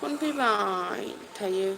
Phone फैबाय थायो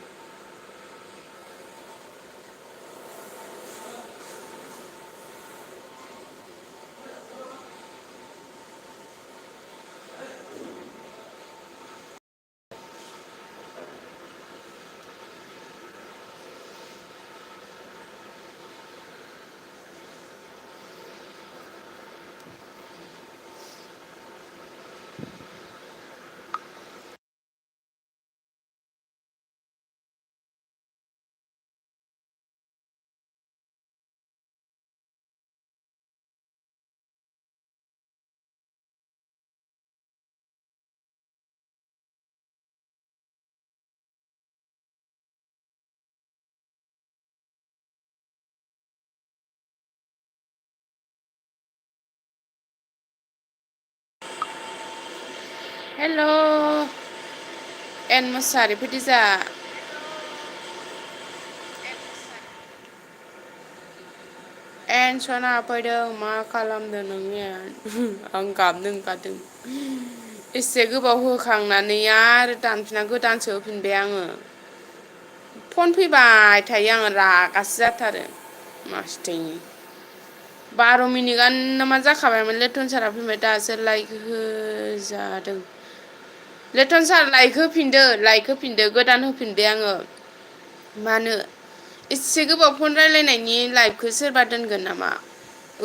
हेल' N Mushahary फैदोजा N सना फैदों मा खालामदों नोङो आं गाबनो ओंखारदों एसे गोबाव होखांनानै आरो दानफिनना गोदानसो होफिनबाय आङो फन फैबाय थायो आङो रागासो जाथारो मासथायनि 12 मिनिटआनो मा जाखाबायमोन लेथन सारा फैबाय दासो लाइक होजादों लेथन सार लाइक होफिनदो गोदान होफिनबाय आङो मानो एसे गोबाव फन रायलायनायनि लाइभखौ सोरबा दोनगोन नामा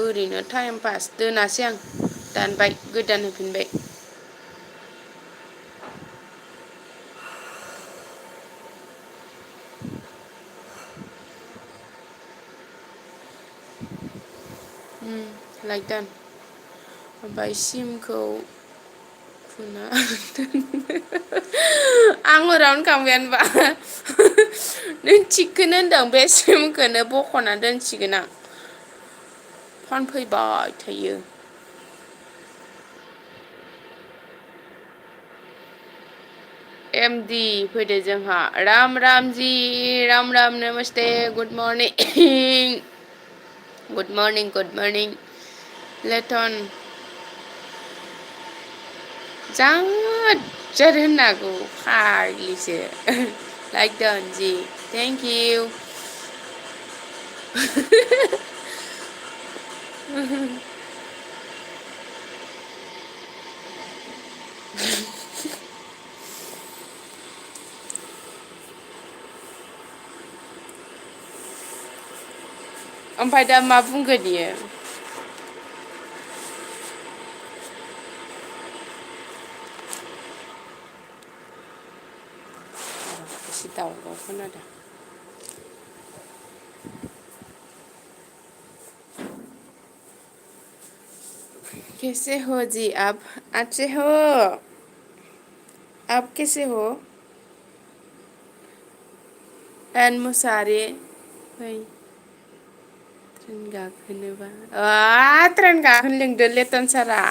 ओरैनो टाइम पास दोनासै आं दानबाय गोदान होफिनबाय लाइक दान ओमफ्राय सिमखौ खुना आं हरावनो खांबायानोबा नों थिगखौनो होनदों बे सिमखौनो बख'ना दोनसिगोन आं फन फैबाय थायो एमडि फैदो जोंहा राम रामजि राम राम नमस्ते गुड मर्निं लेटन जाद होननांगौ फाग्लिसो लाइक डन जि थेंक इउ ओमफ्राय दा मा बुंगोन बियो एसे दावराव खोनादों कैसे हो जी आप अच्छे हो आप कैसे हो एन मुसाहारि फै ट्रेन गाखोनोबा ट्रेन गाखोनो लिंदो लेटन सारा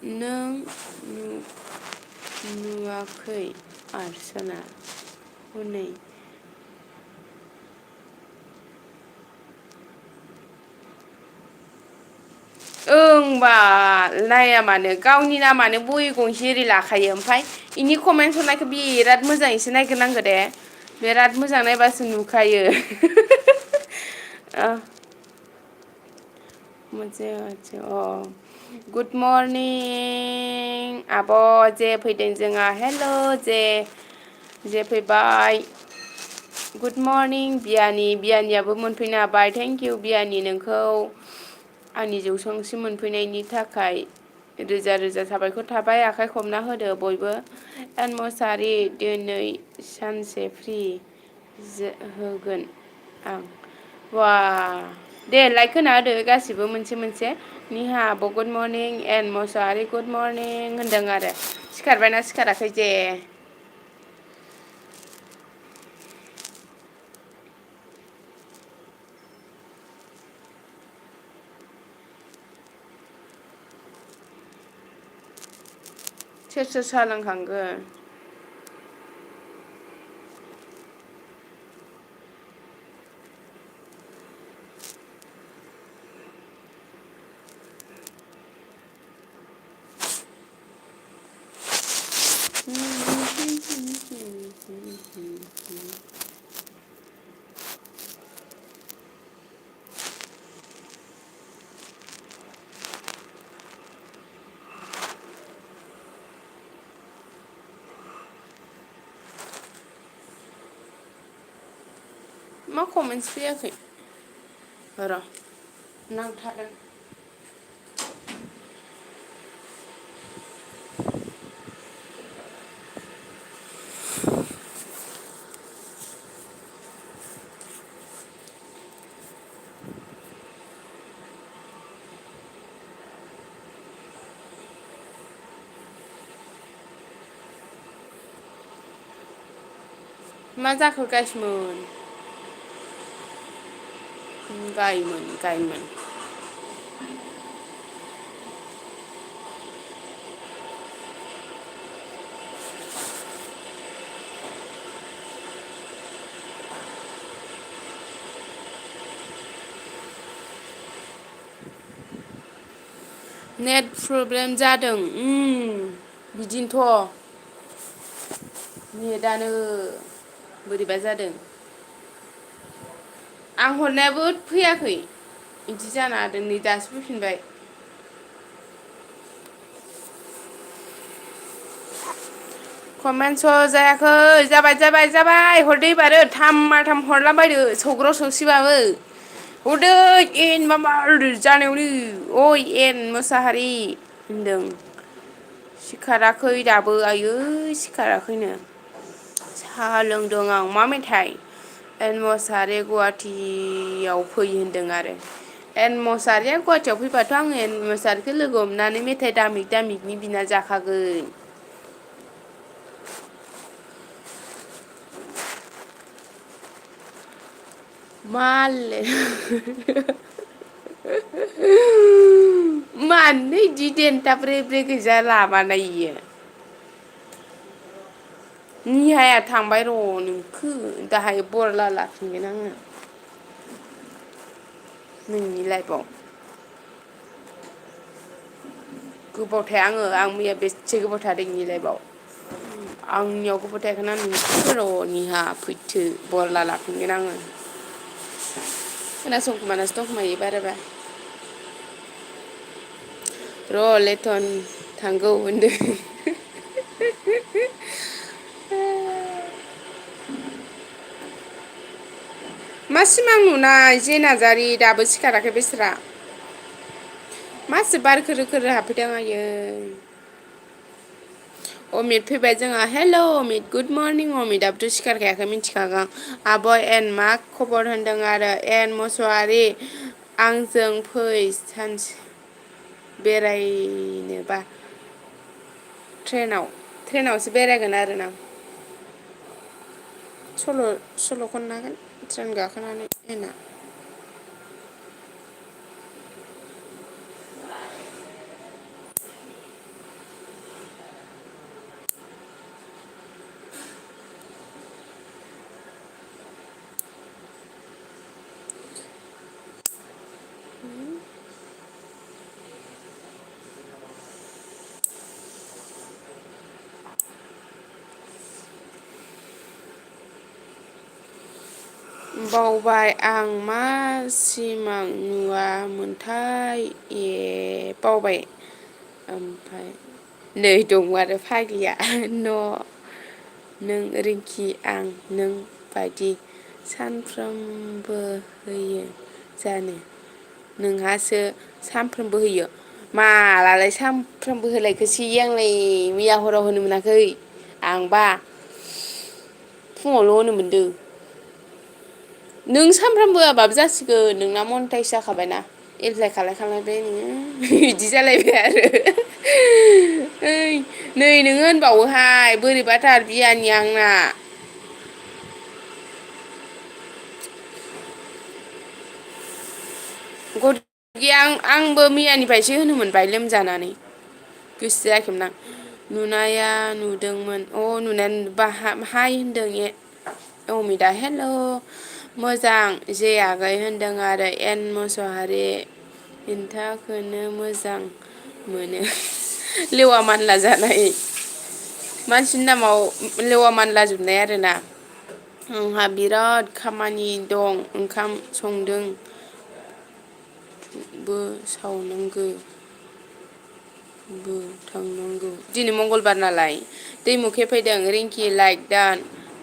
नों नुवाखै आर्सना हनै ओं बा नाया मानो गावनि नामानो बहि गंसे ओरै लाखायो ओमफ्राय इनि कमेन्ट हरनायखौ बिराद मोजाङैसो नायग्रोनांगौ दे बिराद मोजां नायबासो नुखायो मोनसे गुड मर्निं आब' जे फैदों जोंहा हेल' जे फैबाय गुड मर्निं बियानियाबो मोनफैनो हाबाय थेंक इउ बियानि नोंखौ आंनि जौसांसिम मोनफैनायनि थाखाय रोजा रोजा साबायखर थाबाय आखाइ खबना होदो बयबो एन मुसाहारि दिनै सानसे फ्रि होगोन आं वा दे लाइक होना होदो गासिबो मोनसे निहा आब' गुड मर्निं एन मुसाहारि गुड मर्निं होनदों आरो सिखारबायना सिखाराखै जे सोर साहा लोंखांगोन मा कमेन्टस फैयाखै र' नांथादों। मा जाखो गाइसमोन? गायमोन नेट प्रब्लेम जादों बिदिनोथ'। नेटानो बोरैबा जादों। आं हरनायाबो फैयाखै बिदि जानो हादों नै दासो फैफिनबाय। कमेन्टस जायाखै जाबाय हरदो एबारो थाम हरला बायदो सौग्राव सौसिबाबो हरदो एन मामा जानायावनो अइ एन मोसाहारि होनदों। सिखाराखै दाबो आयै सिखाराखैनो। साहा लोंदों आं मा मेथाइ एन मसाहारि गुवाहाटियाव फै होनदों आरो। एन मसाहारिया गुवाहाटियाव फैबाथ' आङो एन मसाहारिखौ लोगो हमनानै मेथाइ दामिकनि बिना जाखागोन। माले मानो इदि देन्था ब्रे ब्रे गोजा लाबानाय इयो। निहाया थांबाय र' नोंखो दाहाय बरला लाफिनगोन आङो। नोंनि लाइफआव गोबाव थाया आं मैया बेसे गोबाव थादों नोंनि लाइफआव। आंनियाव गोबाव थायाखैना नोंसोर र' निहा फैथो बरला लाफिनगोन आङो। खोनासंखुमानासो दंखोमा इयो बाराबा। र' लेथन थांगौ होनदों। मा सिमां नुनाय जे नार्जारि दाबो सिखाराखै बेस्रा। मासि बार खोरो खोरो हाबफैदों आयै। अमित फैबाय जोंहा हेल' अमित गुड मर्निं अमितआबोथ' सिखारखायाखै मिथिखागोन आं। आब' एन मा खबर होनदों आरो एन मस'वारि आंजों फै सानसे बेरायनोबा ट्रेनावसो बेरायगोन आरोना। सल' खननो हागोन ट्रेन गाखोनानै एनआ। बावबाय आं मा सिमां नुवामोनथाय ए बावबाय ओमफ्राय नै दं आरो फाग्लिया नों रिंकि आं नों बायदि सानफ्रोमबो होयो जानो नोंहासो सानफ्रोमबो होयो मालालाय सानफ्रोमबो होलायखोसै आंलाय मैया हराव होनो मोनाखै आंबा फुङावल' होनो मोनदों नों सानफ्रामबो होआबाबो जासिगोन नोंना मनटाइस जाखाबायना एप्लाइ खालायखालायबाय नोङो बिदि जालायबाय आरो ओइ नै नोङो होनबावोहाय बोरैबाथार बियानि आंना गैया आंबो मैयानिफ्रायसो होनो मोनबाय लोमजानानै गोसो जायाखैमोन आं नुनाया नुदोंमोन नुनाया हाय होनदों अमिता हेल' मोजां जे आगै होनदों आरो एन मुसाहारि इन्थाखौनो मोजां मोनो लेवा मानला जानाय मानसिनि नामाव लेवा मानला जोबनाय आरोना आंहा बिराद खामानि दं ओंखाम संदों बो सावनांगौ बो थांनांगौ दिनै मंगलबार नालाय दैमुखे फैदों रिंकि लाइक दान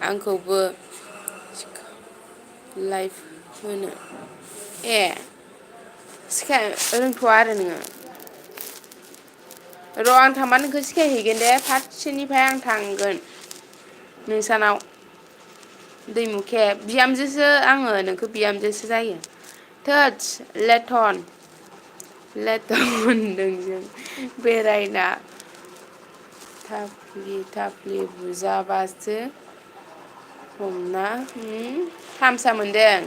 आंखौबो लाइभ होनो ए रोंथ'आ आरो नोङो र' आं थांबा नोंखौ सिखायहैगोन दे फार्स्टनिफ्राय आं थांगोन नोंसानाव दैमुखे बिहामजोसो आङो नोंखौ बिहामजोसो जायो थोदस लेथन होनदों जों बेरायना थाफ्लि बुजाबासो हमना थामसा मोनदों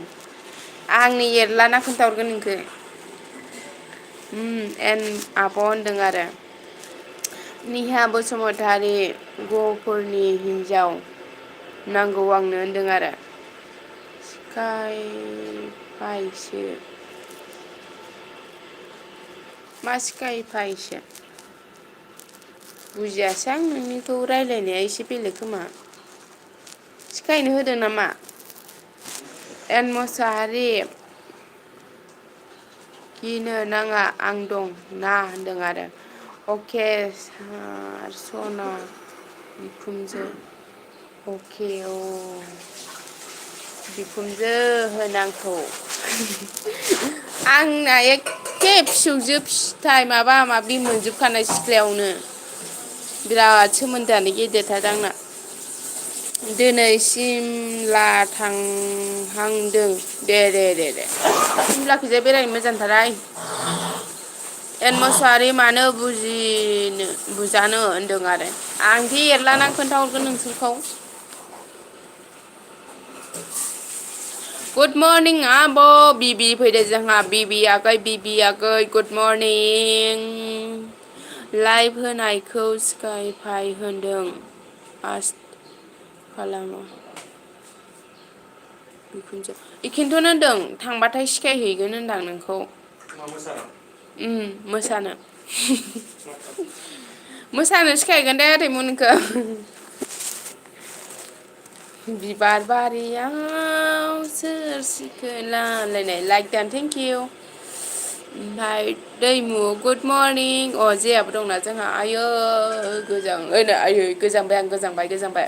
आंनि एरलाना खोन्थाहरगोन नोंखौ एन आब' होनदों आरो निहा बसुमतारी गहपुरनि हिन्जाव नांगौ आंनो होनदों आरो सिखायफायसो मा सिखायफायसो बुजियासै आं नोंनिखौ रायलायनाया एसे बेलेग खोमा सिखायनो होदों नामा एन मुसाहारि गिनो नाङा आं दं ना होनदों आरो अके सार सना बिखुनजो अके बिखुनजो होन आंखौ आंना एखे फिसौजो फिथाइ माबा माबि मोनजोबखानाय सिख्लायावनो बिराद सोमोन्दोआनो गेदेरथार आंना दिनै सिमला थांहांदों दे सिमलाखैजाय बेरायनो मोजांथारहाय एन मुसाहारि मानो बुजानो होनदों आरो आंदि एरलाना खोन्थाहरगोन नोंसोरखौ गुड मर्निं आब' बिबि फैदो जोंहा बिबि आगै गुड मर्निं लाइभ होनायखौ सिखायफाय होनदों आस्ट खालामो बिखुनजो बेखौनोथ' होनदों थांबाथाय सिखायहैगोन होनदां नोंखौ मोसानो मोसानो सिखायगोन दे रैमुनोखौ बिबार बारियाव सोर सिखोला लायनाय लाइक दान थेंक इउ ओमफ्राय दैमु गुड मर्निं जेयाबो दंना जोंहा आयै गोजांबाय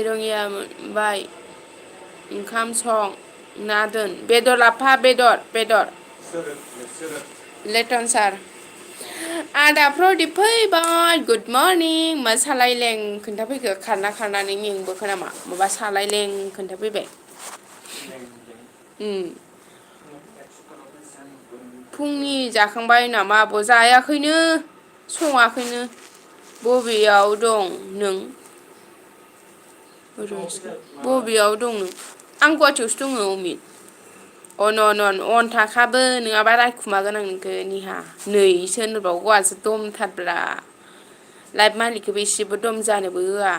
रंगिया मोनबाय ओंखाम सं ना दोन बेदर लाफा बेदर लेटन सार आदा प्रदिप फैबाय गुड मर्निं मा सालायलें खोन्थाफैखो खारनानै मेंबोखो नामा माबा सालायलें खोन्थाफैबाय फुंनि जाखांबाय नामा आब' जायाखैनो सङाखैनो बबेयाव दं नों बबेयाव दं नों आं गुवाहाटियावसो दङ अमित अन थाखाबो नङाबा रायखुमागोन आं नोंखौ निहा नै सोरनोबावगौआसो दमथारब्रा लाइफ मालिकखौबो एसेबो दम जानोबो होआ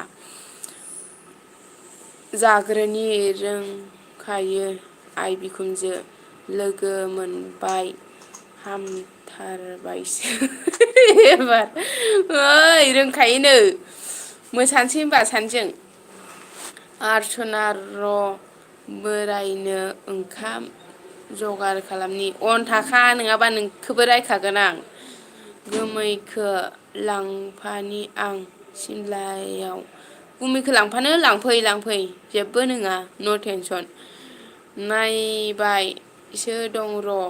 जाग्रोनि रोंखायो आइ बिखुनजो लोगो मोनबाय हामथारबायसो एबार ओइ रोंखायोनो मोसानोसै होनबा सानैजों आर्सना र' बोरायनो ओंखाम जगार खालामनि अन थाखा नङाबा नोंखौबो रायखागोन आं गोमैखो लांफानि आं सिमलायाव गुमैखौ लांफानो लांफै जेबो नङा न' टेनसन नायबायसो दं र'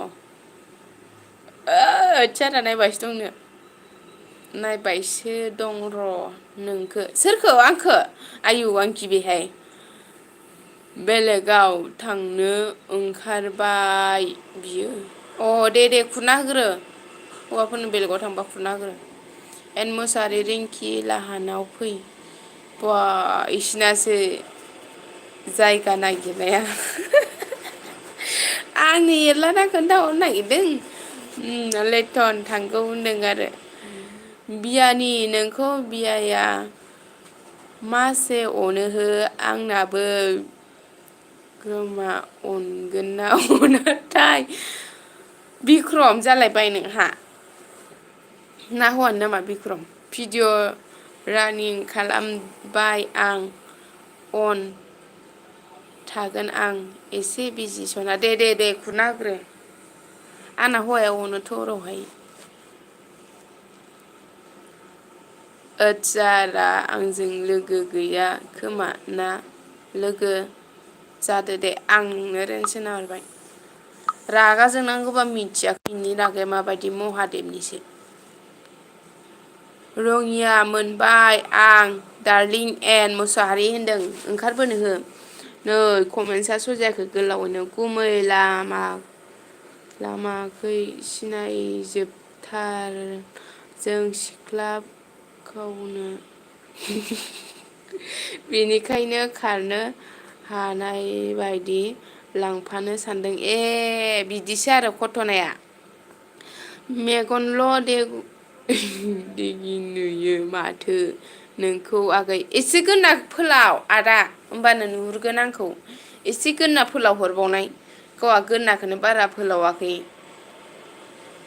सारा नायबायसो दंनो नायबायसो दं र' नोंखौ सोरखौ आंखौ आयु आं गिबायहाय बेलेगाव थांनो ओंखारबाय बियो दे खुरना होग्रो हौवाफोरनो बेलेगाव थांबा खुरना होग्रो एन मुसाहारि रिंकि लाहानाव फै बा इसिनासो जायगा नागिरनाया आंनो एरलाना खोन्थाहरनो नागिरदों लेथन थांगौ होनदों आरो बियानि नोंखौ बियाया मासे अनो हो आंनाबो गोमा अनगोन ना अनाथाय बिक्रम जालायबाय नोंहा ना हौवानि नामा बिक्रम भिडिअ' रानिं खालामबाय आं अन थागोन आं एसे बिजि सना दे खुरना होग्रो आंना हौवाया अनोथ' र'हाय ओदजारा आंजों लोगो गैया खोमा ना लोगो जादो दे आं नोंनो रेनसोना हरबाय रागा जोंनांगौबा मिथिया बिनि रागाया माबायदि महादेबनिसो रङिया मोनबाय आं डार्लिं एन मुसाहारि होनदों ओंखारबोनो हो नै कमेन्टसा सजायाखै गोलावैनो गुमै लामाखै सिनायजोबथार जों सिख्लाखौनो बेनिखायनो खारनो हानाय बायदि लांफानो सानदों बिदिसो आरो घटनाया मेगनल' देगि नुयो माथो नोंखौ आगै एसे गोना फोलाव आदा होमबानो नुहुरगोन आंखौ एसे गोना फोलाव हरबावनाय गावहा गोनाखौनो बारा फोलावाखै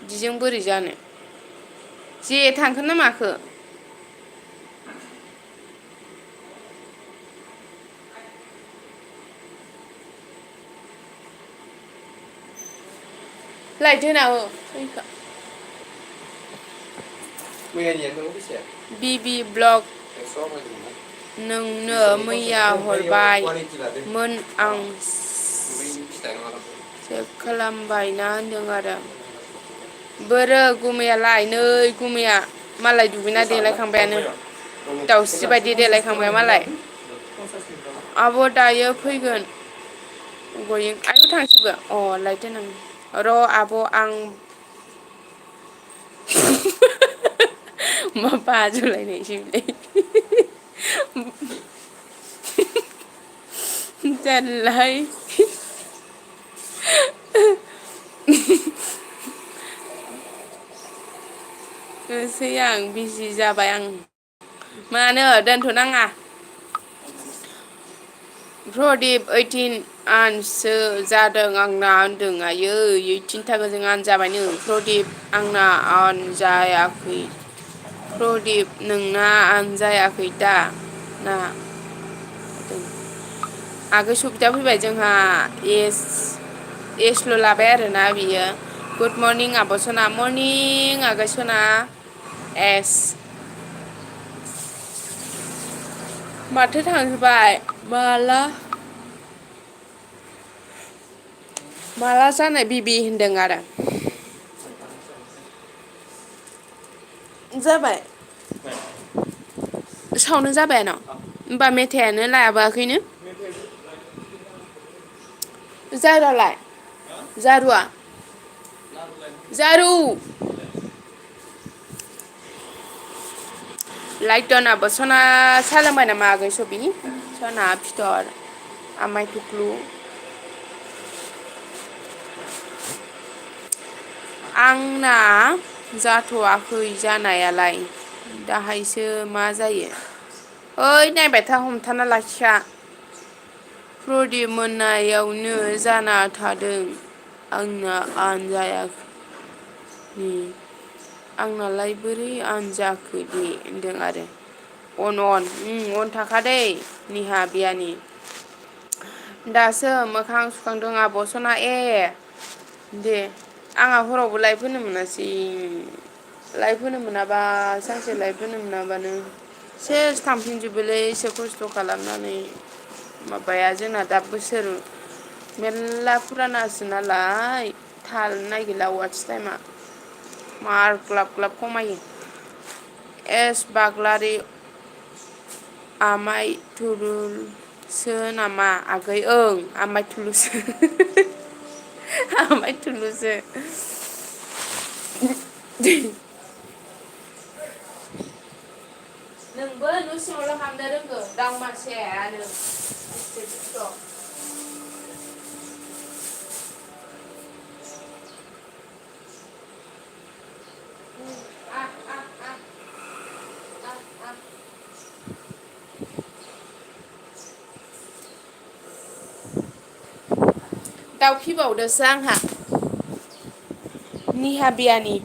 बिदिजों बोरै जानो जे थांखो ना माखो लाइट होना हो बिबि ब्लग नोंनो मैया हरबायमोन आं चेक खालामबायना होनदों आरो बोरो गुमैयालाय नै गुमैया मालाय दुगैना देलायखांबायानो दाउस्रि बायदि देलायखांबाय मालाय आब' दायो फैगोन गयिं आयौ थांसैबो लायट होनां र' आब' आं मा बाजोलायनायसै बेलाय जारलाहाय होसै आं बिजि जाबाय आं मानो दोनथ'नाङा प्रदिप 18 आनसो जादों आंना होनदों आयै 18 था गोजों आन जाबायनो प्रदिप आंना आन जायाखै प्रदिप नोंना आन जायाखै दा ना आगै सफिता फैबाय जोंहा एसल' लाबाय आरोना बियो गुड मर्निं आब' सना मर्निं आगै सना एस माथो थांजोबबाय माला जानाय बिबि होनदों आरो जाबाय सावनो जाबायानो होमबा मेथाइयानो लाबोआखैनो जारुआलाय जारुआ जारु लाइट दन आब' सना साहा लोंबाय नामा आगै सबि सना फिथर आमाय टुकलु आंना जाथ'वाखै जानायालाय दाहायसो मा जायो ओइ नायबाय था हमथाना लाखिखा प्रदिप मोनायावनो जाना थादों आंना आन जायाखै आंनालाय बोरै आन जाखो दे होनदों आरो अन थाखादै निहा बियानि दासो मोखां सुखांदों आब' सना दे आंहा हरावबो लाइभ होनो मोनासै लाइभ होनो मोनाबा सानसे लाइभ होनो मोनाबानो सेस थांफिनजोबोलै एसे खस्थ' खालामनानै माबाया जोंना दा बोसोर मेरला फुरानासो नालाय थाल नागिरला वाटस टाइमा मार ग्लाब ग्लाब खमायो एस बाग्लारि आमाय थुलुंसो नामा आगै ओं आमाय थुलुंसो आमाय थुलुंसो नोंबो न' सिङावल' हाबनो रोंगौ दाउ मासेयानो एसे दुस्थ' दाउ फिबावदोसो आंहा निहा बियानि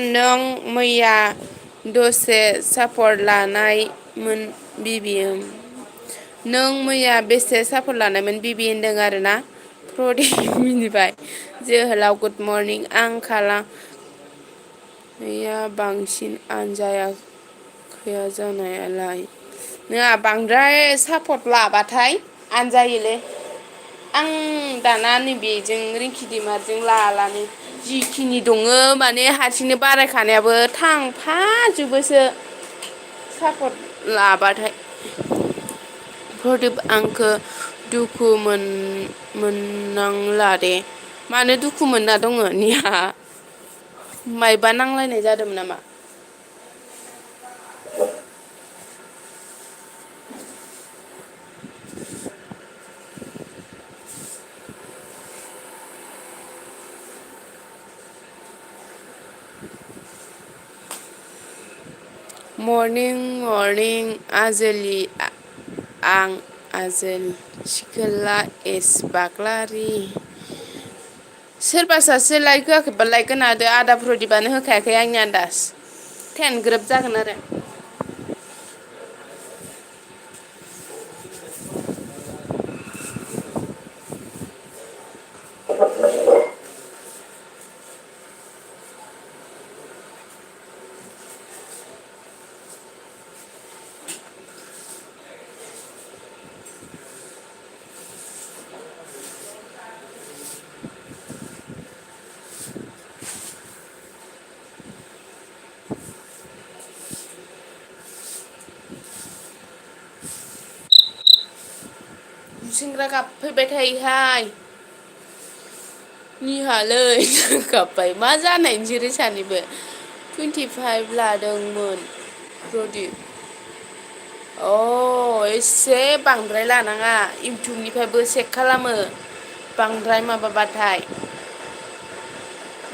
नों मैया दसे सापर्ट लानायमोन बिबि नों मैया बेसे सापर्ट लानायमोन बिबि होनदों आरोना प्रदिप मिनिबाय जोहोलाव गुड मर्निं आं खालामैया बांसिन आन जायाखै जानायालाय नङा बांद्राय सापर्ट लाबाथाय आनजायोलै आं दाना नैबेजों रिंकि दैमाजों लालानो जिखिनि दङ माने हारसिंनो बारायखानायाबो थांफाजोबोसो सापर्ट लाबाथाय प्रदिप आंखौ दुखु मोननांला दे मानो दुखु मोनना दङ निहा मायबा नांलायनाय जादोंमोन नामा मर्निं आजोलि आं आजोल सिखोला एस बाग्लारि सोरबा सासे लाइक होआखैबा लाइक होनो हादो आदा प्रदिपानो होखायाखै आंनि आन्दाज टेन ग्रोब जागोन आरो सेंग्रा गाबफैबाय थायोहाय निहालै गाबबाय मा जानाय नोंसोरो सानैबो 25 लादोंमोन प्रदिप एसे बांद्राय लानाङा इउटुबनिफ्रायबो चेक खालामो बांद्राय माबाबाथाय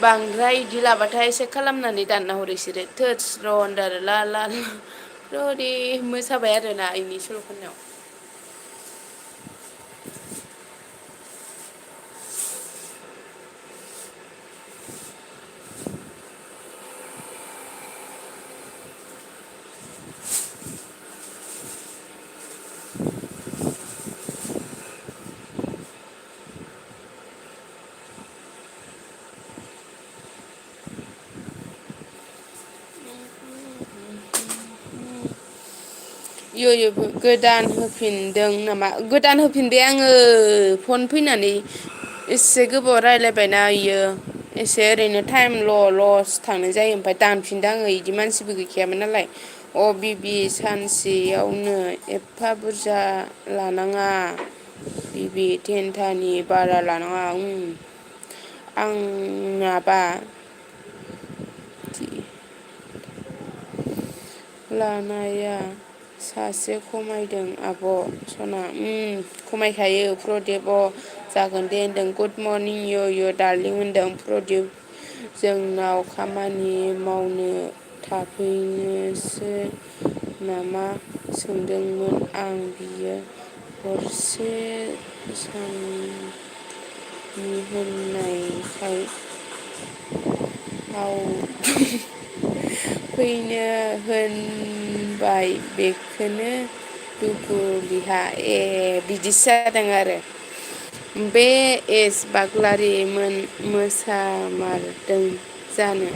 बांद्राय इदि लाबाथाय एसे खालामनानै दानना हरो इसोरो थोस र' होनदो आरो ला ला प्रदिप मोसाबाय आरोना इनि सल' खननायाव इयो गोदान होफिनदों नामा गोदान होफिनबाय आङो फन फैनानै एसे गोबाव रायलायबायना इयो एसे ओरैनो टाइमल' लस थांनाय जायो ओमफ्राय दानफिनदों आङो इदि मानसिबो गैखायामोन नालाय बिबि सानसेयावनो एफा बुरजा लानाङा बिबि 10थानि बारा लानाङा आं माबा लानाया सासे खमायदों आब' सना खमायखायो प्रदिप जागोन दे होनदों गुड मर्निं इय दार्लिं होनदों प्रदिप जोंनाव खामानि मावनो थाफैनोसो नामा सोंदोंमोन आं बियो हरसे साननि होननायखाय फैनो होनबाय बेखौनो दुखु बिहा बिदिसो जादों आरो बे एस बाग्लारिमोन मोसामारदों जानो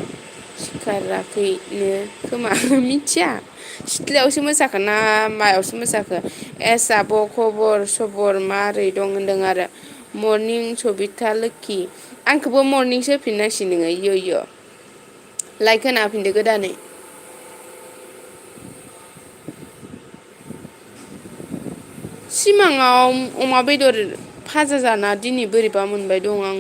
सिखाराखैनो खोमा मिथिया सिथ्लायावसो मोसाखो ना मायावसो मोसाखो एस आब' खबर सबर मारै दं होनदों आरो मरनिं सबिता लोक्षि आंखौबो मरनिंसो होफिननांसि नोङो इय लाइक होना होफिनदो गोदानै सिमाङाव अमा बेदर फाजा जाना दिनै बोरैबा मोनबाय दं आं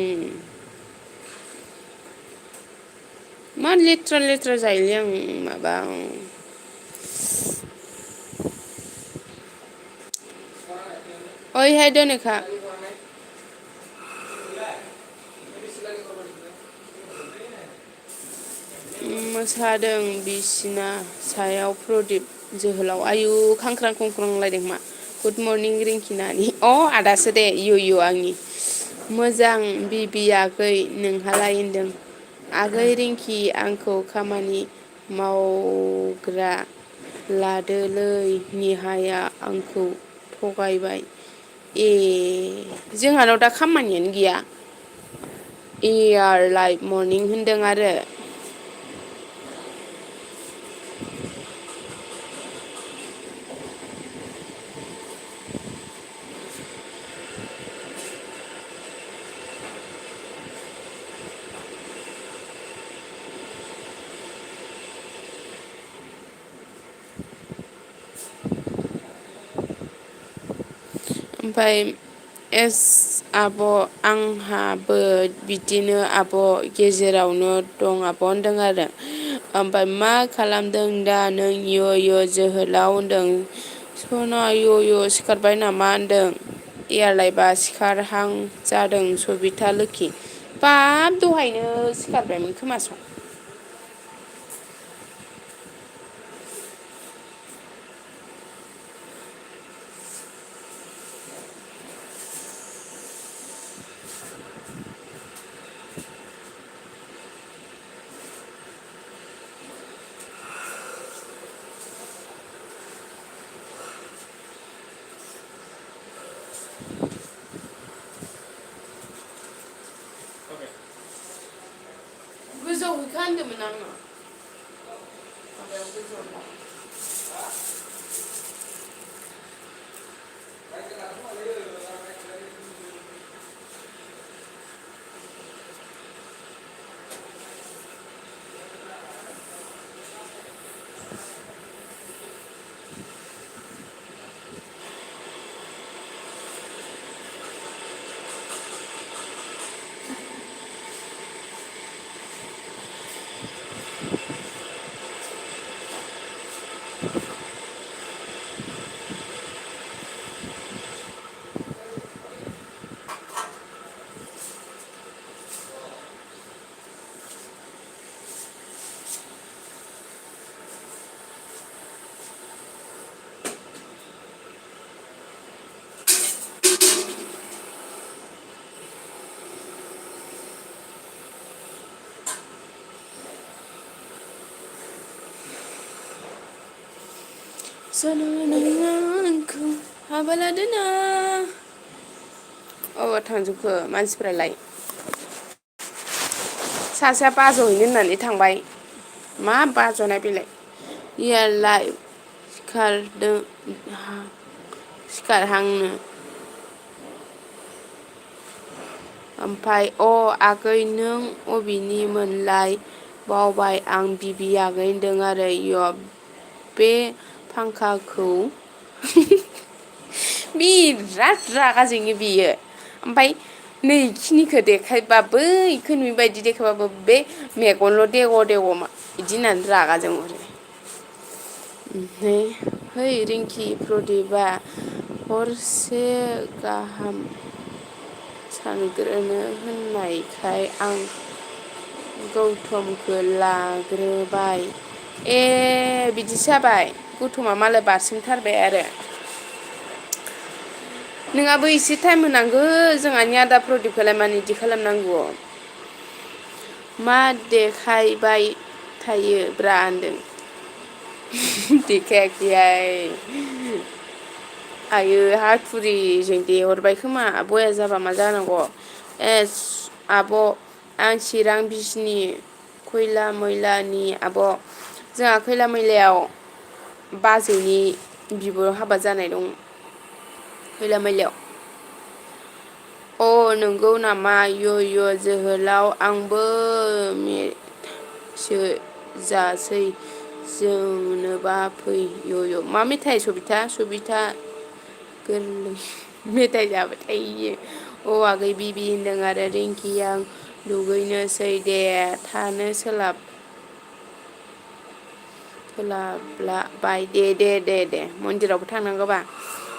मा लेथ्रा लेथ्रा जायोलै आं माबा ओइहाय दोनैखा मोसादों बिसिना सायाव प्रदिप जोहोलाव आयु खांख्रां खुंख्रांलायदों मा गुड मर्निं रिंकि नानि आदासो दे इय आंनि मोजां बिबि आगै नोंहालाय होनदों आगै रिंकि आंखौ खामानि मावग्रा लादोलै निहाया आंखौ थगायबाय जोंहानाव दा खामानियानो गैया आर लाइक मरनिं होनदों आरो ओमफ्राय एस आब' आंहाबो बिदिनो आब' गेजेरावनो दं आब' होनदों आरो ओमफ्राय मा खालामदों दा नों इय' जोहोलाव होनदों सना इय' सिखारबाय नामा होनदों एयारलाइबा सिखारहां जादों सबिता लोखि बाब दहायनो सिखारबायमोन खोमा स' गोजौआव हैखा होनदोंमोन आङो माबायाव गोजौआव सना नों आंखौ हाबा लादोना अबाव थांजोबखो मानसिफ्रालाय सासेया बाजैहैनो होननानै थांबाय मा बाज'नाय बेलाय इयारलाय सिखारदों सिखारहांनो ओमफ्राय आगै नों अबेनि मोनलाय बावबाय आं बिबि आगै होनदों आरो इय' बे फांखाखौ बिराद रागा जोङो बियो ओमफ्राय नैखिनिखौ देखायबा बैखौ नुयिबायदि देखायबाबो बे मेगनल' देग' देग' बिदि होननानै रागा जोंहरो है रिंकि प्रदिपा हरसे गाहाम सानग्रोनो होननायखाय आं गौतमखौ लाग्रोबाय बिदिसो जाबाय गौथमा मालाय बारसोमथारबाय आरो नोंहाबो एसे टाइम होनांगौ जोंहानि आदा प्रदिपखौलाय मानो इदि खालामनांगौ मा देखायबाय थायो ब्रा होनदों देखायाखैहाय आयो हाथुरिजों देहरबाय खोमा बया जाबा मा जानांगौ आब' आं चिरां बिजनि खैला मैलानि आब' जोंहा खैला मैलायाव बाजैनि बिब' हाबा जानाय दं खैला मैलायाव नंगौ नामा इय' जोहोलाव आंबो जासै जोंनोबा फै इय' मा मेथाइ सबिता गोरलै मेथाइ जाबाय थायो आगै बिबि होनदों आरो रिंकि आं दुगैनोसै दे थानो सोलाबलाबाय दे मन्दिरावबो थांनांगौबा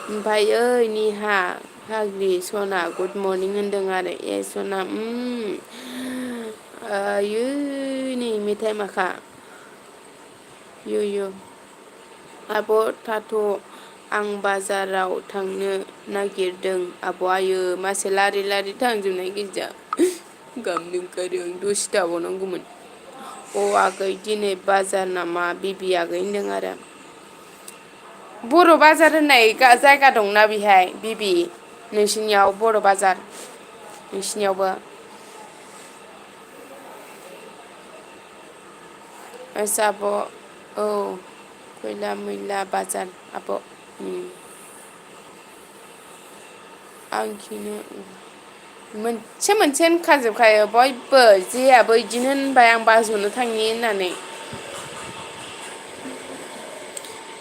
ओमफ्राय ओइ निहा फाग्लि सना गुड मरनिं होनदों आरो सना आयै नै मेथाइ माखा इय' आब' थाथ' आं बाजाराव थांनो नागिरदों आब' आयै मासे लारि लारि थांजोबनाय गोजा गाबनो ओंखारो आं दसे थाबावनांगौमोन आगै दिनै बाजार नामा बिबि आगै होनदों आरो बर' बाजार होननाय जायगा दंना बेहाय बिबि नोंसिनियाव बर' बाजार नोंसिनियावबो आब' खैला मैला बाजार आब' आंखिनो मोनसे होनखाजोबखायो बयबो जेयाबो बिदिनो होनबाय आं बाज'नो थांनि होननानै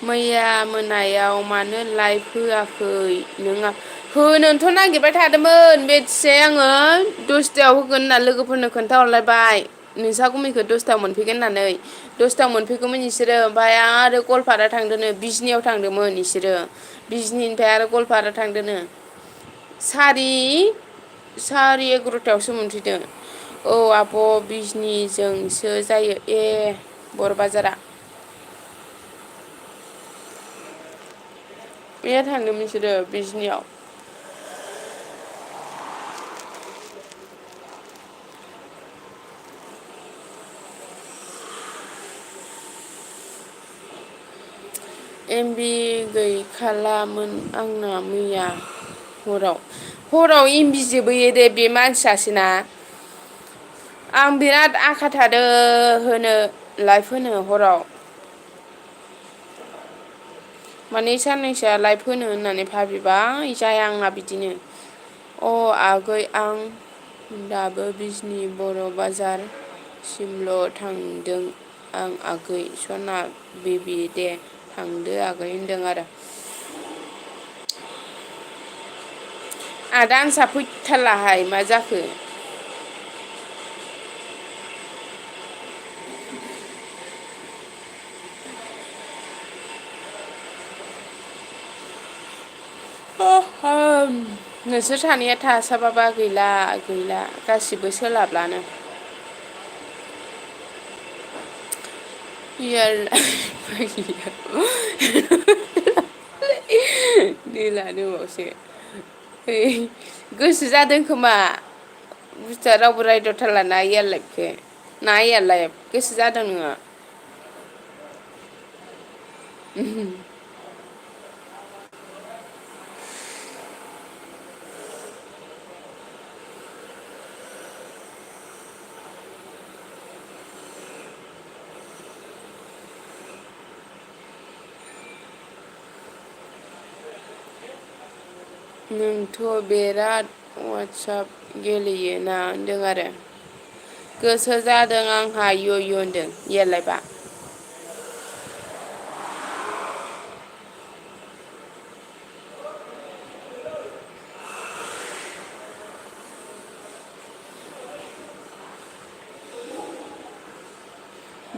मैया मोनायाव मानो लाइभ होआखै नोंहा? होनोथ' नागिरबाय थादोंमोन बेथिसे आङो 10टायाव होगोन होनना लोगोफोरनो खोन्थाहरलायबाय नोंसा गुमैखौ 10टायाव मोनफैगोन होननानै 10टायाव मोनफैगौमोन इसोरो ओमफ्राय आरो गवालपारा थांदोनो बिजनियाव थांदोंमोन इसोरो बिजनिनिफ्राय आरो गवालपारा थांदोनो सारि 11टायावसो मोनफैदों। औ आब' बिजनिजोंसो जायो ए बर' बाजारा मैया थांदोंमोन बिसोरो बिजनियाव एमबि गैखालामोन आंना मैया हराव एमबि जोबोयो दे बे मानसियासोना आं बिराद आखा थादों होनो लाइभ होनो हराव माने साननैसोआ लाइभ होनो होननानै भाबिबाय जाया आंना बिदिनो आगै आं दाबो बिजनि बर' बाजार सिमल' थांदों आं आगै सना बेबि दे थांदो आगै होनदों आरो आहा डान्सआ फैथारलाहाय मा जाखो नोंसोर सानैया थासाबाबा गैला गासिबो सोलाबलानो गोसो जादों खोमा बुस्थुआ रावबो रायदावथारलाना इयार लाइफखौ ना इयार लाइफ गोसो जादों नोङो नोंथ' बिराद वाट्सएप गेलेयोना होनदों आरो गोसो जादों आंहा इय' होनदों इयार लाइफआ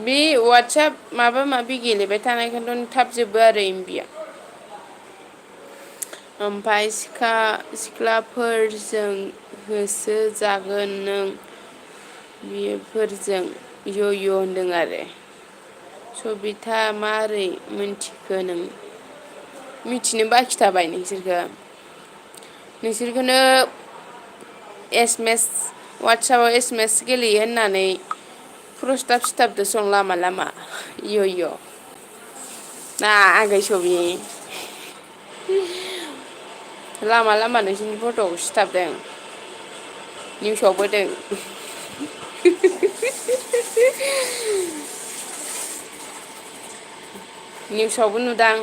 बे वाट्सएप माबा माबि गेलेबाय थानायखौथ' थाब जोबो आरो एमबिया ओमफ्राय सिख्लाफोरजों होसोजागोन नों बेफोरजों इय' होनदों आरो सबिता मारै मिथिखो नों मिथिनो बाखि थाबाय नोंसोरखौनो वाट्सएपाव एसएमएस गेलेयो होननानै प्रस्ताब सिथाबदो सं लामा लामा इय' ना आगै सबि लामा लामा नोंसोरनि फट'खौ सिथाबदों निउसावबो होदों निउसावबो नुदां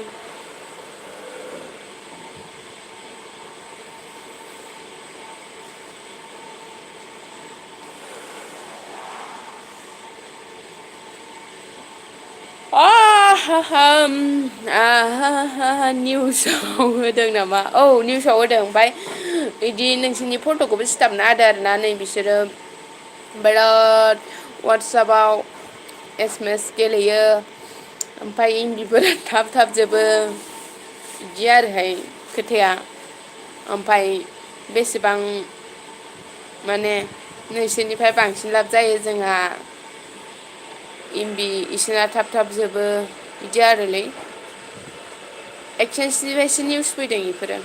निउसाव होदों नामा औ निउसाव होदों ओमफ्राय बिदि नोंसोरनि फट'खौबो सिथाबना होदो आरोना नै बिसोरो बिराद वाट्सएपाव एसएमएस गेलेयो ओमफ्राय एमबिफोरा थाब जोबो बिदि आरोहाय खोथाया ओमफ्राय बेसेबां माने नोंसोरनिफ्राय बांसिन लाब जायो जोंहा एमबि इसोरना थाब जोबो बिदि आरोलै एक्सेन्सनिफ्रायसो निउस फैदों बेफोरो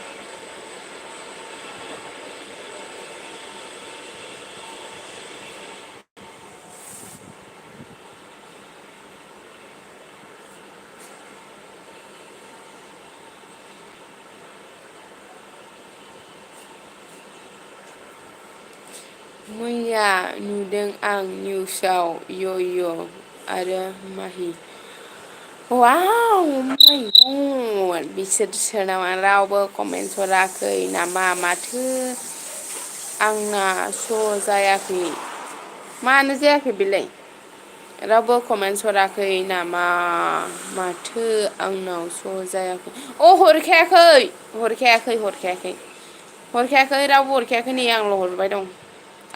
मैया नुदों आं निउसाव इय' आरो माहि वाव माय गड बिसोर सोनामा रावबो कमेन्ट हराखै नामा माथो आंना श' जायाखै मानो जायाखै बेलाय रावबो कमेन्टस हराखै नामा माथो आंनाव स' जायाखै हरखायाखै रावबो हरखायाखै नै आंल' हरबाय दं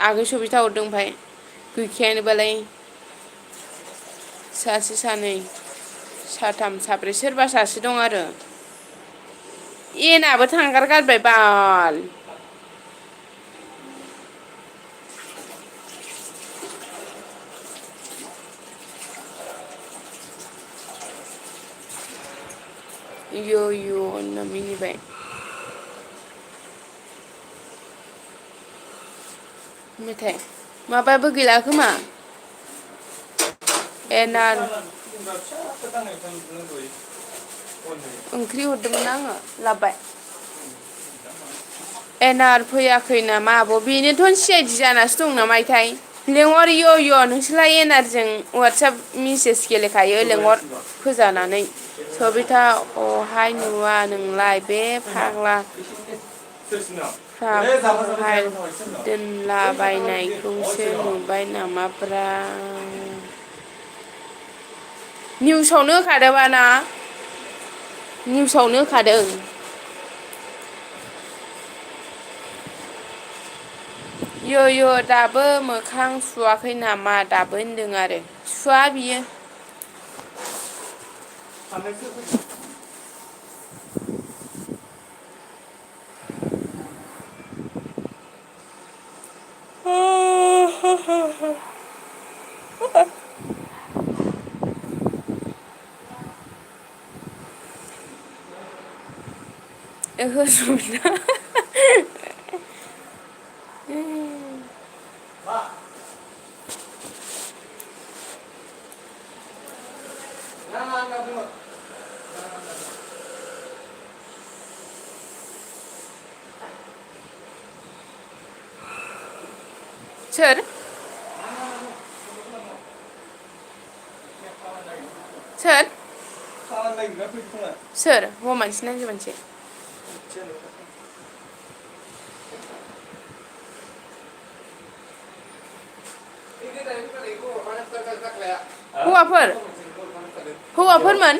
आगै सबिता हरदों ओमफ्राय गैखायानोबालाय सासे सानै साथाम साब्रै सोरबा सासे दं आरो एनाबो थांगारगारबाय बाल इय' होनना मिनिबाय मेथाइ माबाबो गैला खोमा एनार ओंख्रि हरदोंमोन आङो लाबोबाय एनार फैयाखै नामा आब' बेनोथ' सि आइ डि जानासो दं नामाथाय लेंहर इय' नोंसोरलाय एनारजों वाटसाप मेसेज गेलेखायो लेंहर फोजानानै सबिता अहाय नुवा नोंलाय बे फाग्ला प्रफाइल दोनलाबायनायखौसो नुबाय नामाब्रा निउसावनो होखादोंबाना निउसावनो होखादों इय' दाबो मोखां सुवाखै नामा दाबो होनदों आरो सुवा बियो ओहो सबिता सोर सोर सोर हौवा मानसि ना हिनजाव मानसि हौवाफोरमोन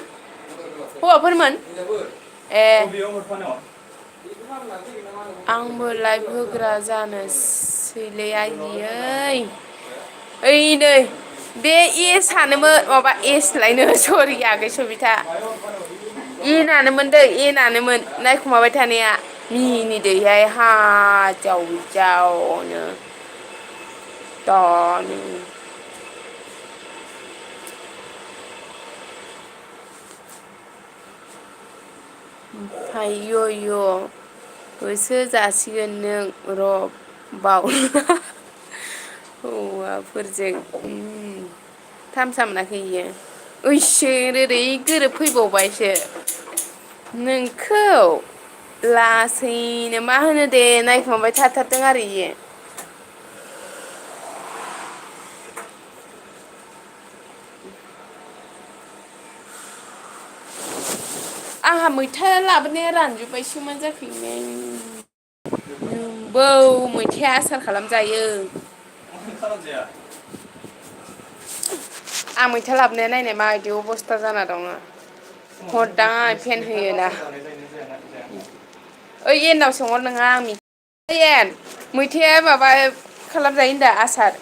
ए आंबो लाइभ होग्रा जानोसैलै आइयै ओइ नै बे एसआनोमोन माबा एस लायनो सरि आगै सबिता एनानोमोन दै एनानोमोन नायखुमाबाय थानाया मिनिदोहाय हाजाव जावनो दानो ओमफ्राय इय' होसो जासिगोन नों र' बावला हौवाफोरजों थामसा मोनाखै इयो ओइसोर ओरै गोरोबफैबावबायसो नोंखौ लासैनो मा होनो दे नायखोमाबाय थाथारदों आरो इयो आंहा मैथा लाबोनाया रानजोब्बायसोमोन जाखैने बौ मैथाया आसार खालामजायो आं मैथा लाबोनाया नायनाय माबायदि अबस्था जाना दङ हरदां फेन होयोना ओइ एनाव सोंहर नोङा आं एन मैथाया माबा खालामजायो दा आसार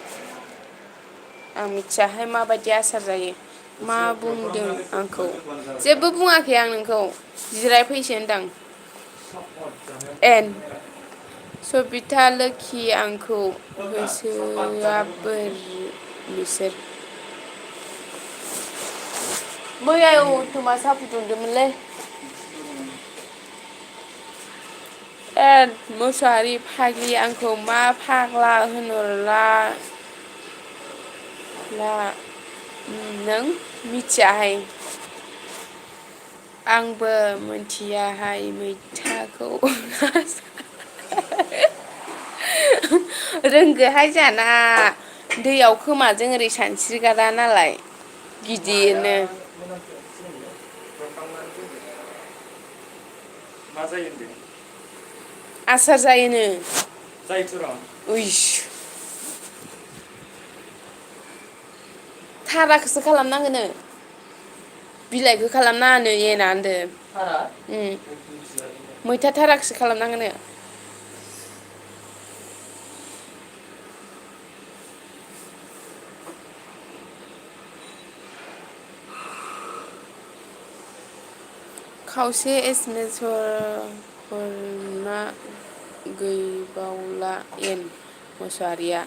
आं मिथियाहाय माबायदि आसार जायो मा बुंदों आंखौ जेबो बुङाखै आं नोंखौ जिरायफैसो होनदां एन सबिता लोखि आंखौ होसोआ बोर बिसोर मैया अट'मा साहा फुदुंदोंमोनलै ए मोसाहारि फाग्लि आंखौ मा फाग्ला होनहरला नों मिथियाहाय आंबो मिथियाहाय मैथाखौ रोंगोहाय जाना दैयाव खोमाजों ओरै सानस्रिगारा नालाय गिदिरनो मा जायो होनदों आसार जायोनो जायोथ' र' थाराखौसो खालामनांगोनो बिलाइखौ खालामनाङानो एना होनदो मैथा थाराखौसो खालामनांगोनो खावसे एसमेसरना गैबावला एन मोसाहारिया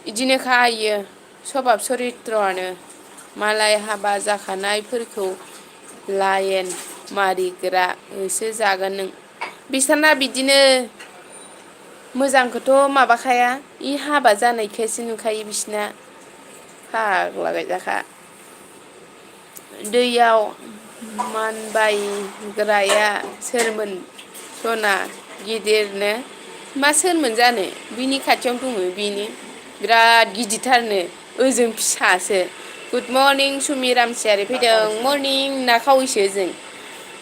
इदिनोखा इयो सभाब सरित्रआनो मालाय हाबा जाखानायफोरखौ लायेन मारिग्रा होसो जागोन नों बिसोरना बिदिनो मोजांखौथ' माबाखाया इ हाबा जानायखायसो नुखायो बिसिना फाग्ला गायजाखा दैयाव मानबायग्राया सोरमोन सना गिदिरनो मा सोरमोन जानो बिनि खाथियावनो दङ बेनि बिराद गिदिरथारनो ओजों फिसासो गुड मर्निं सुमि रामसियारि फैदों मर्निं ना खावैसो जों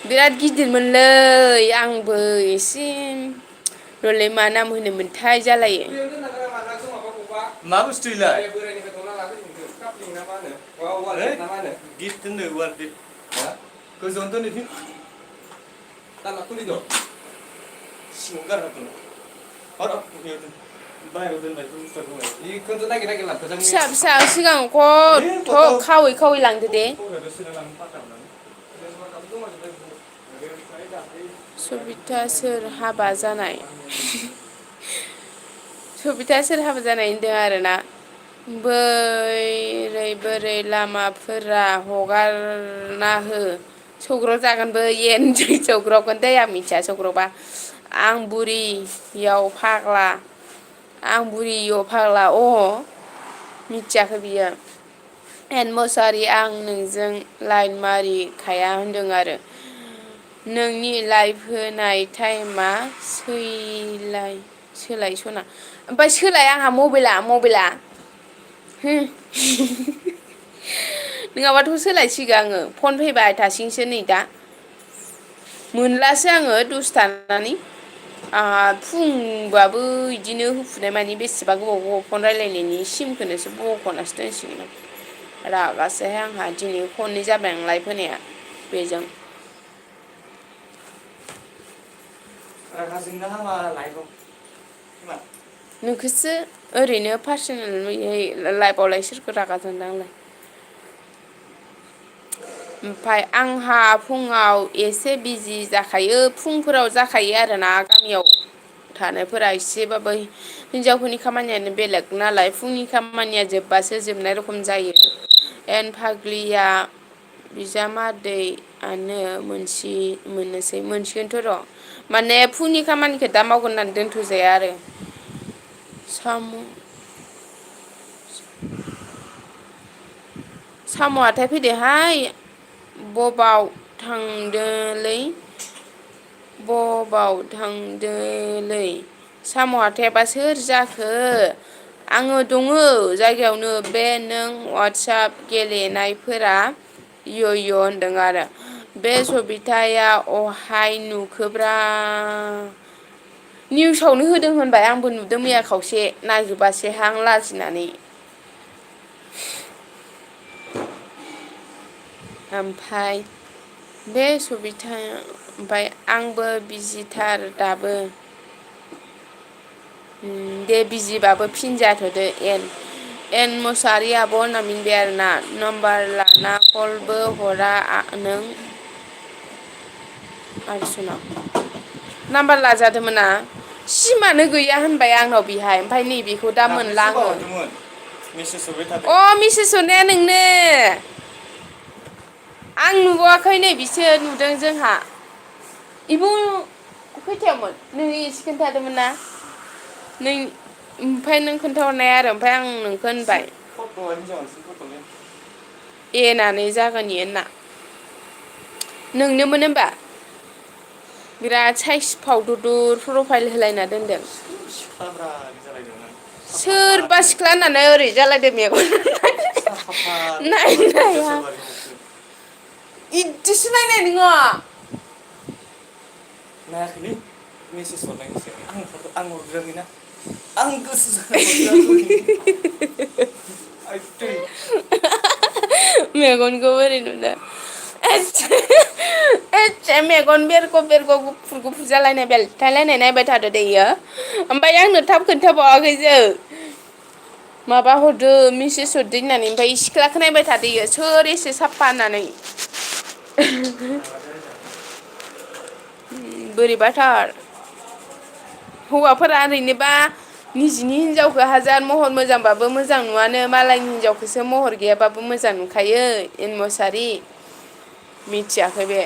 बिराद गिदिरमोनलै आंबो एसे रलै मा नाम होनोमोनथाय जालायो मा बुस्थु इलाय गोजौआवनो दोनैथिं दाला खुलिद' सिङाव गारना दोन बाहेरायाव दोनबाय बेखौथ' नागिर नागिर लांफा फिसा फिसा सिगाङाव खथ' खावै खावै लांदो दे सबिता सोर हाबा जानाय सबिता सोर हाबा जानाय होनदों आरोना बोरै लामाफोरा हगारना हो सौग्राव जागोनबो येन सौग्रावगोन दै आं मिथिया सौग्रावबा आं बुरियाव फाग्ला आं बुरियाव फाग्ला मिथियाखै बियो एन मुसाहारि आं नोंजों लाइन मारिखाया होनदों आरो नोंनि लाइफ होनाय टाइमा सोलाय सना ओमफ्राय सोलाय आंहा मबाइला नङाबाथ' सोलायसिगोन आङो फन फैबाय थासिगोनसो नै दा मोनलासो आङो दसे थानानै फुंबाबो बिदिनो होफुनाय मानि बेसेबा गोबाव फन रायलायनायनि सिमखौनोसो बख'नासो दोनसिगोन आं रागासोहाय आंहा दिनै खननै जाबाय आं लाइफ होनाया बेजों रागा जोंनो हामा लाइफआव नोंखौसो ओरैनो पार्सनेल लाइफआवलाय सोरखौ रागा जोंदों आंलाय ओमफाय आंहा फुङाव एसे बिजि जाखायो फुंफोराव जाखायो आरोना गामियाव थानायफोरा एसेबाबो हिनजावफोरनि खामानियानो बेलेग नालाय फुंनि खामानिया जोबबासो जोबनाय रखम जायो एन फाग्लिया बिजामादैआनो मोनसिगोनथ' र' माने फुंनि खामानिखौ दा मावगोन होननानै दोनथ'जाया आरो साम' हाथाय फैदोहाय बबाव थांदोलै साम' हाथायाबा सोर जाखो आङो दङ जायगायावनो बे नों वाट्सआप गेलेनायफोरा य' होनदों आरो बे सबिताया अहाय नुखोब्रा निउसावनो होदों होनबाय आंबो नुदों मैया खावसे नायजोबासैहां लाजिनानै ओमफाय बे सबिताया ओमफाय आंबो बिजिथार दाबो दे बिजिबाबो फिन जाथ'दो एन मुसाहारि आब' होनना मिनिबाय आरोना नाम्बार लाना कलबो हरा नों आरिसनाव नाम्बार लाजादोंमोन ना सिमानो गैया होनबाय आंनाव बेहाय ओमफ्राय नैबेखौ दा मोनला आङो मेसेज हरनाया नोंनो आं नुबावाखै नै बिसो नुदों जोंहा इबो खैथायावमोन नोङो एसे खोन्थादोंमोन ना नों ओमफ्राय नों खोन्थाहरनाया आरो ओमफ्राय आं नोंखौ होनबाय एनानै जागोन इयो ना नोंनोमोन होनबा बिराद साइस फावदुदुर प्रफाइल होलायना दोनदों सोरबा सिख्ला होननानै ओरै जालायदों मेगन नायनाया इदिसो नायनाय नोङो नायाखैलै मेसेज हरनायखौसो आं हरग्रोआखैना आं गोसो जाना हरग्रोआखै मेगनखौ बोरै नुदों एसे मेगन बेरग' बेरग' गुफुर गुफुर जालायनाय बेलथायलायनाय नायबाय थादो दे इयो ओमफ्राय आंनो थाब खोन्थाबावाखैसो माबा हरदो मेसेज हरदो होननानै ओमफ्राय सिख्लाखौ नायबाय थादो इयो सोर एसे साफा होननानै बोरैबाथार हौवाफोरा ओरैनोबा निजिनि हिनजावखौ हाजार महर मोजांबाबो मोजां नुवानो मालायनि हिनजावखौसो महर गैयाबाबो मोजां नुखायो एन मसारि मिथियाखै बे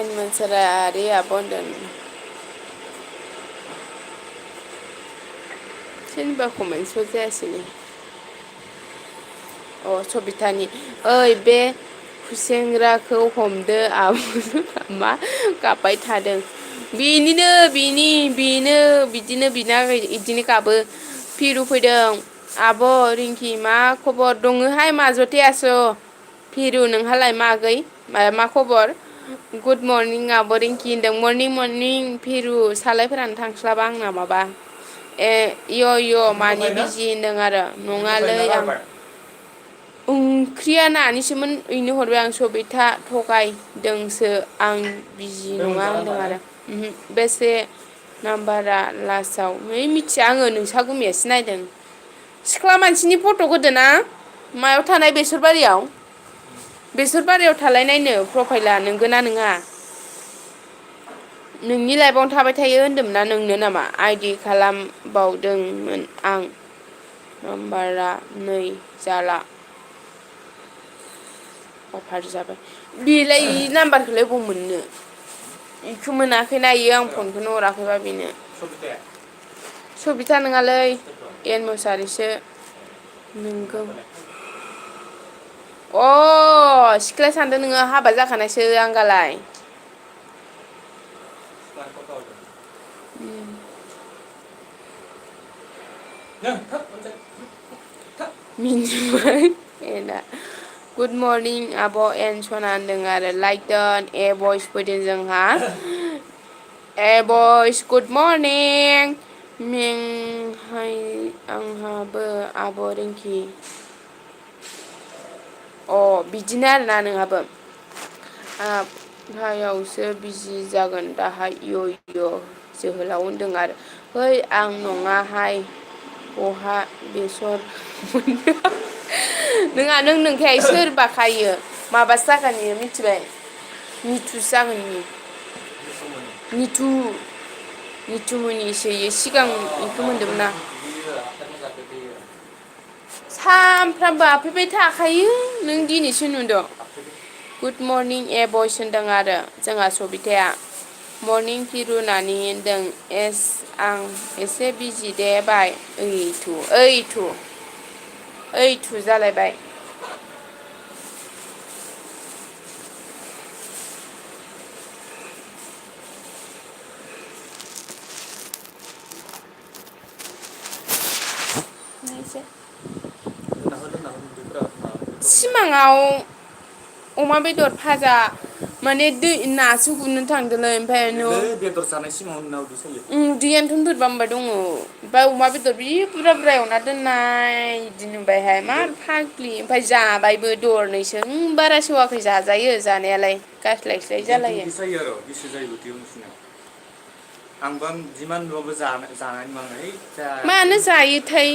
एन मोसारि आब' होनदों सोरनिबा कमेन्टसबो जायासैनो अ सबितानि ओइ बे खुसेंग्राखौ हमदो आब' मा गाबबाय थादों बेनो बिदिनो बिना बिदिनो गाबो फिरु फैदों आब' रिंकि मा खबर दङोहाय माजथि आस' फिरु नोंहालाय मा आगै मा खबर गुड मर्निं आब' रिंकि होनदों मर्निं मर्निं फिरु सालायफोरानो थांस्लाबा आंना माबा इय' मानि बिजि होनदों आरो नङालै आं ओंख्रिया नानिसोमोन इनो हरबाय आं सबिता थगायदोंसो आं बिजि नङा होनदों आरो बेसे नाम्बारा लास्टाव है मिथिया आङो नोंसा गुमैयासो नायदों सिख्ला मानसिनि फट' होदोना मायाव थानाय बेसरबारियाव थालायनायनो प्रफाइला नोंगोना नोङा नोंनि लाइफआवनो थाबाय थायो होन्दोंमोन ना नोंनो नामा आइदि खालामबावदोंमोन आं नाम्बारा नै जाला अफार जाबाय बेलाय नाम्बारखौलाय बबाव मोननो बेखौ मोनाखैना इयो आं फनखौनो हराखैबा बेनो सबिता नङालै एन मोसारिसो नोंगौ अ सिख्ला सानदों नोङो हाबा जाखानायसो आंगालाय मिनिबाय एना गुड मर्निं आब' एन सना होनदों आरो लाइक डन ए भइस फैदों जोंहा ए बयस गुड मर्निं मेंहाय आंहाबो आब' रिंकि अ बिदिनो आरोना नोंहाबो आबहायावसो बिजि जागोन दाहाय इय' जोहोलाव होनदों आरो है आं नङाहाय बहा बेसर नोंहा नों नोंखाय सोरबा खायो माबासो जागोन इयो मिथिबाय निथुसो जागोन इयो निथु निथुमनिसो इयो सिगां बेखौ मोन्दोंमोन ना सानफ्रामबो हाबफैबाय थाखायो नों दिनैसो नुदों गुड मर्निं ए बयस होनदों आरो जोंहा सबिताया मर्निं फिरु नानि होनदों एस आं एसे बिजि दे बाय ओइथु जालायबाय सिमाङाव अमा बेदर भाजा माने दै नासो गुरनो थांदोंलै ओमफ्राय बेदर जानाय सिमाङाव उदैयानोथ' बोरैबा मोनबाय दङ ओमफ्राय अमा बेदर बि बुरजा बुरजा एवना दोननाय बिदि नुबायहाय मा फाग्लि ओमफ्राय जाबायबो दरनैसो बारा सेवाखै जाजायो जानायालाय गास्लायस्लाय जालायो आंबा जिमान नुबाबो जानाय नुवाखै मानो जायोथाय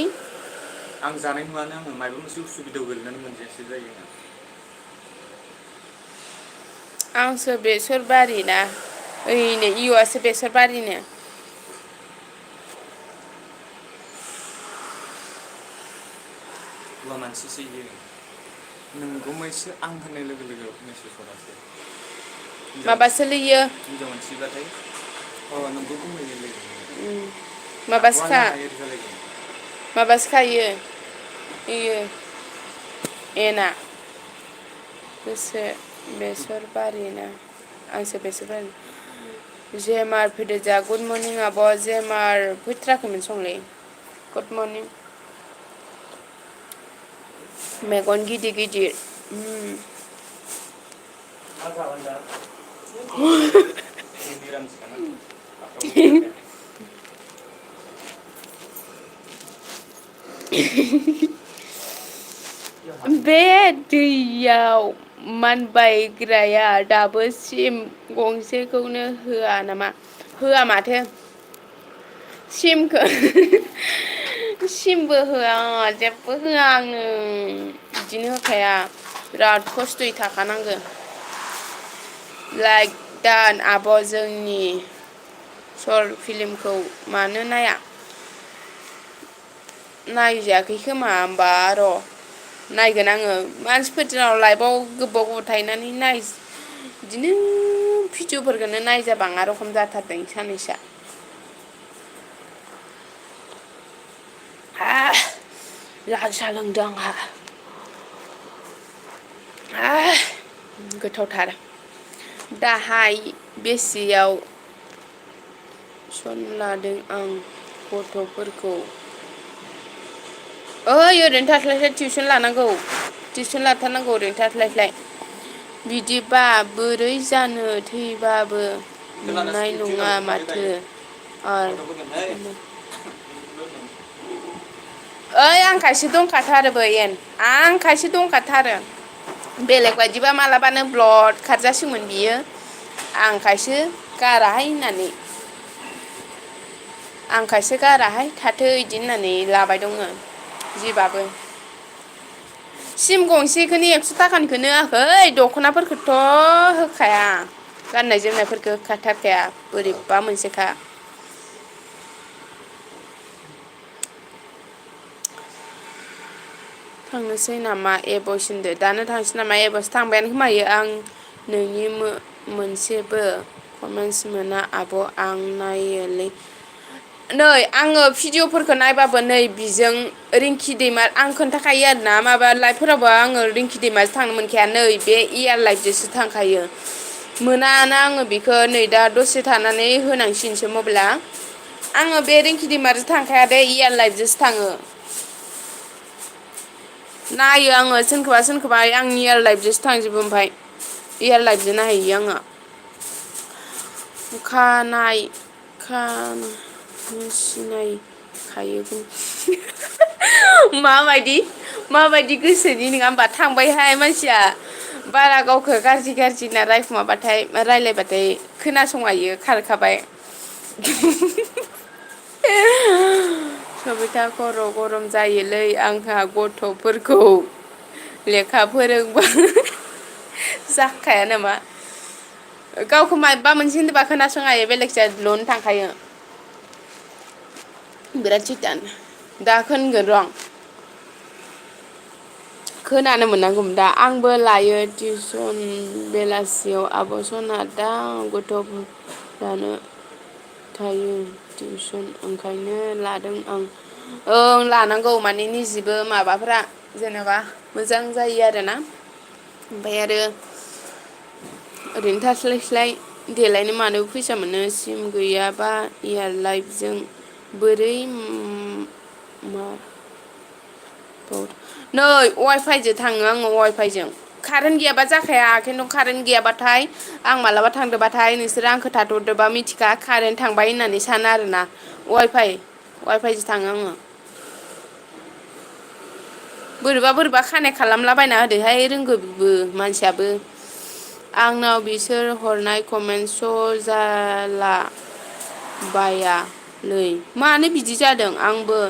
आं जानाय नुवानो आङो माबा मोनसे उसुबिदायाव गोलैनानै मोनजायासो जायो आंसो बेसर बारिना ओइनो इयुआसो बेसर बारिनो हौवा मानसिसो इयो नोंगुमैसो आं होननाय लोगो लोगो मेसेज हरासै माबासोलै इयो हिनजाव मानसिबाथाय अ नोंगौ गुमैनि लोगो माबासोखा इयो एना गोसो बेसर बारिना आंसो बेसर बारि जेमार फैदो जा गुड मर्निं आब' जेमार फैथ्राखैमोन संलै गुड मर्निं मेगन गिदिर गिदिर बे दैयाव मानबायग्राया दाबो सिम गंसेखौनो होआ नामा? होआ माथो। सिमबो होआ जेबो होआ आंनो बिदिनो होखाया बिराद खस्थ'यै थाखानांगो लाइक दा आब' जोंनि सर्ट फिल्मखौ मानो नाया? नायजायाखै खोमा होमबा र' नायगोन आङो मानसिफोरनाव लाइफआव गोबाव गोबाव थाहैनानै बिदिनो भिडिअ'फोरखौनो नायजाबाङा रखम जाथारदों साननैसोआ लाल साह लोंदों आंहा गोथावथार दाहाय बेसेयाव सन लादों आं गथ'फोरखौ ओइ ओरैनो थास्लायस्लाय टिउसन लानांगौ टिउसन लाथारनांगौ ओरैनो थास्लायस्लाय बिदिबा बोरै जानो थैबाबो मोननाय नङा माथो ओइ आंखायसो दंखाथारो आंखायसो दंखाथारो बेलेग बायदिबा मालाबानो ब्लड खारजासोमोन बियो आंखायसो गाराहाय होननानै आंखायसो गाराहाय थाथो इदि होननानै लाबाय दङ जिबाबो सिम गंसेखौनो 100 थाखानिखौनो होआखै दख'नाफोरखौथ' होखाया गाननाय जोमनायफोरखौ होखाथारखाया बोरैबा मोनसेखा थांनोसै नामा एबस होनदो दानो थांसै नामा एबस थांबायानो खोमायो आं नोंनि मोनसेबो कमेन्टस मोना आब' आं नायोलै नै आङो भिडिअ'फोरखौ नायबाबो नै बिजों रिंखि दैमा आं खोन्थाखायो आरोना माबा लाइभफोरावबो आङो रिंखि दैमाजों थांनो मोनखाया नै बे इयार लाइफजोंसो थांखायो मोनाना आङो बेखौ नै दा दसे थानानै होनांसिगोनसो मबाइला आङो बे रिंखि दैमाजों थांखाया दे इयार लाइफजोंसो थाङो नायो आङो सोरखौबा आं इयार लाइफजोंसो थांजोबो ओमफ्राय इयार लाइफजों नायहैयो आङो खानाय सिनायखायो माबायदि गोसोनि नङा होमबा थांबायहाय मानसिया बारा गावखौ गाज्रि होनना रायखुमाबाथाय रायलायबाथाय खोनासंहायो खारखाबाय सबिता खर' गरम जायोलै आंहा गथ'फोरखौ लेखा फोरोंबा जाखाया नामा गावखौ माबा मोनसे होनदोंबा खोनासंनो हायो बेलेगजों ल'नो थांखायो बिराद सैथान दा खोनगोन र' आं खोनानो मोननांगौमोन दा आंबो लायो टिउसन बेलासियाव आब' सना दा गथ'फोरानो थायो टिउसन ओंखायनो लादों आं ओं लानांगौ माने निजिबो माबाफोरा जेनेबा मोजां जायो आरोना ओमफ्राय आरो ओरैनो थास्लायस्लाय देलायनो मानोबो फैसा मोनो सिम गैयाबा इयार लाइफजों बोरै मा नै वाइफाइजों थाङो आङो वाइफाइजों कारेन्ट गैयाबा जाखाया खिन्थु कारेन्ट गैयाबाथाय आं मालाबा थांदोंबाथाय नोंसोरो आंखौ थाथ'दोबा मिथिखा कारेन्ट थांबाय होननानै सानो आरोना वाइफाइजों थाङो आङो बोरैबा कानेक्ट खालामलाबायना होदोहाय रोंगौ बेबो मानसियाबो आंनाव बिसोर हरनाय कमेन्ट स' जाला बायालै मानो बिदि जादों आंबो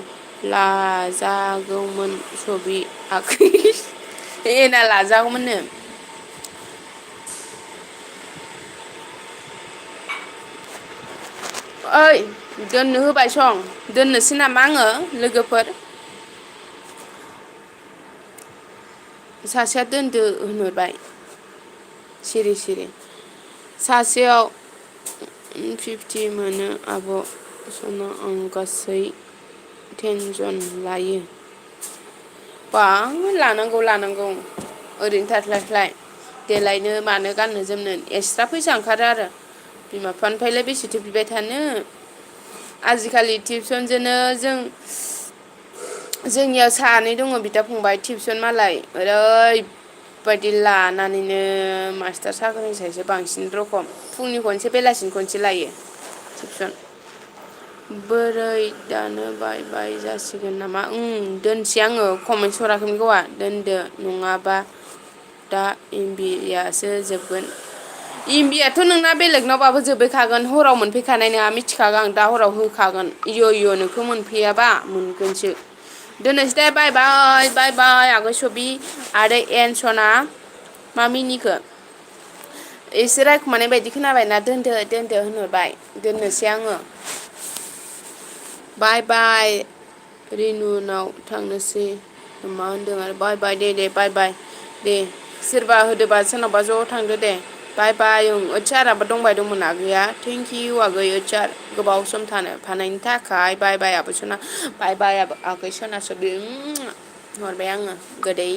लाजागौमोन सबि आखै एना लाजागौमोननो ओइ दोननो होबाय सं दोननोसै नामा आङो लोगोफोर सासेया दोनदो होनहरबाय सिरि सासेयाव 50 मोनो आब' सना आं गासै 10 जन लायो बा लानांगौ ओरैनो थास्लायस्लाय देलायनो मानो गाननो जोमनो एक्सट्रा फैसा ओंखारो आरो बिमा बिफानिफ्रायलाय बेसेथो बिबाय थानो आजिखालि टिउसनजोंनो जोंनियाव सानै दङ बिदा फंबाय टिउसन मालाय ओरै बायदि लानानैनो मास्टार साख्रिनिसायसो बांसिन रखम फुंनि खनसे बेलासिनि खनसे लायो टिउसन बोरै दानो बाय बाय जासिगोन नामा दोनसै आङो कमेन्टस हराखैमोन गावआ दोनदो नङाबा दा एमबियासो जोबगोन एमबियाथ' नोंना बेलेगनावबाबो जोबैखागोन हराव मोनफैखानाय नङा मिथिखागोन आं दा हराव होखागोन इय' नोंखौ मोनफैयाबा मोनगोनसो दोननोसै दे बाय बाय बाय बाय आगै सबि आरो एन सना मा मिनिखो एसे रायखुमानाय बायदि खोनाबायना दोनदो दोनदो होनहरबाय दोननोसै आङो बाय बाय रिनुनाव थांनोसै मा होनदों आरो बाय बाय दे बाय बाय दे सोरबा होदोबा सोरनावबा ज' थांदो दे बाय बाय ओइचाराबो दंबाय दंमोन आगैया थेंकिउ आगै ओइचार गोबाव सम थानो फानायनि थाखाय बाय बाय आबै सना बाय बाय आगै सना हरबाय आङो गोदै